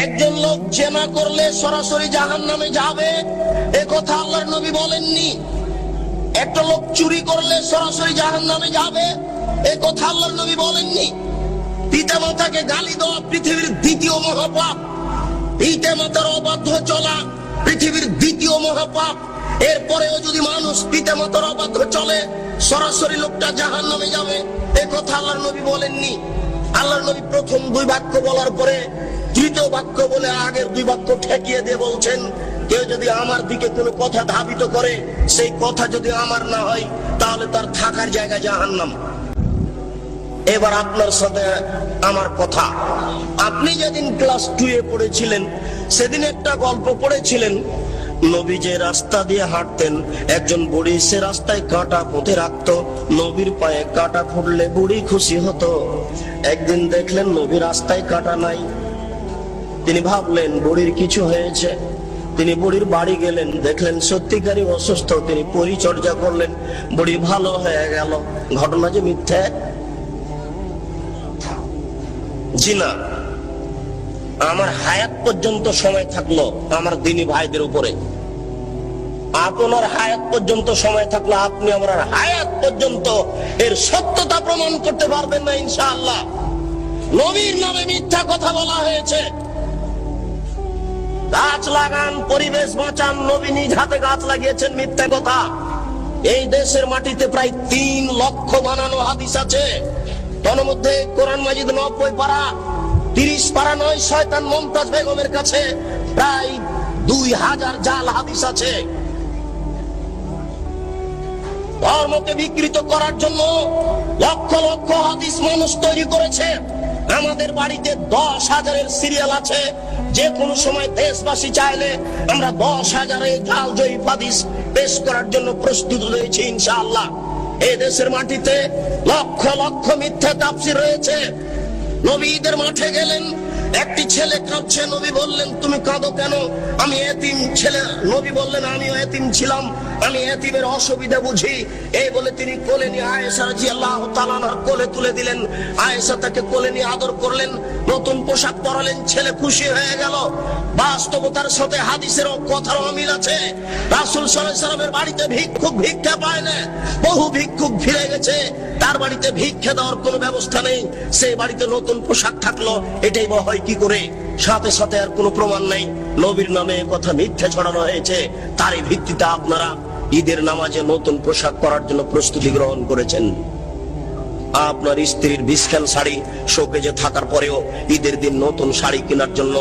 একজন লোক জেনা করলে সরাসরি জাহান্নামে যাবে, এ কথা আল্লাহর নবী বলেননি। একটা লোক চুরি করলে সরাসরি জাহান্নামে যাবে, এ কথা আল্লাহর নবী বলেননি। পিতামাতাকে গালি দেওয়া পৃথিবীর দ্বিতীয় মহাপাপ। পিতামাতার অবাধ্য চলা পৃথিবীর দ্বিতীয় মহাপাপ। এরপরেও যদি মানুষ পিতামাতার অবাধ্য চলে, সরাসরি লোকটা জাহান্নামে যাবে, এ কথা আল্লাহর নবী বলেননি। আল্লাহর নবী প্রথম দুই বাক্য বলার পরে তৃতীয় বাক্য বলে আগের দুই বাক্য ঠেকিয়ে দিয়ে বলছেন, কেউ যদি আমার দিকে কোনো কথা ধাবিত করে, সেই কথা যদি আমার না হয়, তাহলে তার থাকার জায়গা জাহান্নাম। এবার আপনার সাথে আমার কথা, আপনি যেদিন ক্লাস 2 এ পড়েছিলেন, সেদিন একটা গল্প পড়েছিলেন। নবী যে রাস্তা দিয়ে হাঁটতেন, একজন বুড়ি সে রাস্তায় কাঁটা পুঁতে রাখতো। নবীর পায়ে কাঁটা ফুটলে বুড়ি খুশি হতো। একদিন দেখলেন নবী রাস্তায় কাঁটা নাই। তিনি ভাবলেন বুড়ির কিছু হয়েছে। তিনি বুড়ির বাড়ি গেলেন, দেখলেন সত্যিকারই অসুস্থ। তিনি পরিচর্যা করলেন, বুড়ি ভালো হয়ে গেল। ঘটনা যে মিথ্যে? জি না। আমার হায়াত পর্যন্ত সময় থাকলো আমার দিনী ভাইদের উপরে, আপনার হায়াত পর্যন্ত সময় থাকলো আপনি আমার হায়াত পর্যন্ত এর সত্যতা প্রমাণ করতে পারবেন না ইনশাআল্লাহ। নবীর নামে মিথ্যা কথা বলা হয়েছে। গাছ লাগান, পরিবেশ বাঁচান, নবী নিজ হাতে গাছ লাগিয়েছেন, মিথ্যা কথা। এই দেশের মাটিতে প্রায় 3 লক্ষ বানানো হাদিস আছে। তার মধ্যে কোরআন মাজিদ 90 পারা, 30 পারা নয়, শয়তান মুমতাজ বেগমের কাছে প্রায় 2000 জাল হাদিস আছে। ধর্মকে বিকৃত করার জন্য লক্ষ লক্ষ হাদিস মানুষ তৈরি করেছে। আমাদের বাড়িতে 10,000-এর সিরিয়াল আছে। যে কোনো সময় দেশবাসী চাইলে আমরা 10,000-এর জাল জয়ীফ হাদিস পেশ করার জন্য প্রস্তুত রয়েছি ইনশাআল্লাহ। এই দেশের মাটিতে লক্ষ লক্ষ মিথ্যা তাফসীর রয়েছে। নবী ঈদের মাঠে গেলেন, একটি ছেলে কাঁদছে। নবী বললেন, তুমি কাঁদো কেন? আমি এতিম ছেলে। নবী বললেন, আমিও এতিম ছিলাম, আমি এতিমের অসুবিধা বুঝি। এই বলে তিনি কোলে নিয়ে আয়েশা রাদিয়াল্লাহু তাআলা আনহার কোলে তুলে দিলেন। আয়েশা তাকে কোলে নিয়ে আদর করলেন, নতুন পোশাক পরালেন। ছেলে খুশি হয়ে গেল। বাস্তবতার সাথে হাদিসের কথার অমিল আছে। রাসূল সাল্লাল্লাহু আলাইহি ওয়াসাল্লামের বাড়িতে ভিক্ষুক ভিক্ষা পায় না। বহু ভিক্ষুক ফিরে গেছে, তার বাড়িতে ভিক্ষা দেওয়ার কোনো ব্যবস্থা নেই। সেই বাড়িতে নতুন পোশাক থাকলো, এটাই বা হয় কি করে? সাথে সাথে আর কোনো প্রমাণ নাই। নবীর নামে কথা মিথ্যা ছড়ানো হয়েছে। তারই ভিত্তিতে আপনারা ঈদের নামাজে নতুন পোশাক পরার জন্য প্রস্তুতি গ্রহণ করেছেন। আপনার স্ত্রীর বিশখান শাড়ি শোকেজে থাকার পরেও ঈদের দিন নতুন শাড়ি কেনার জন্য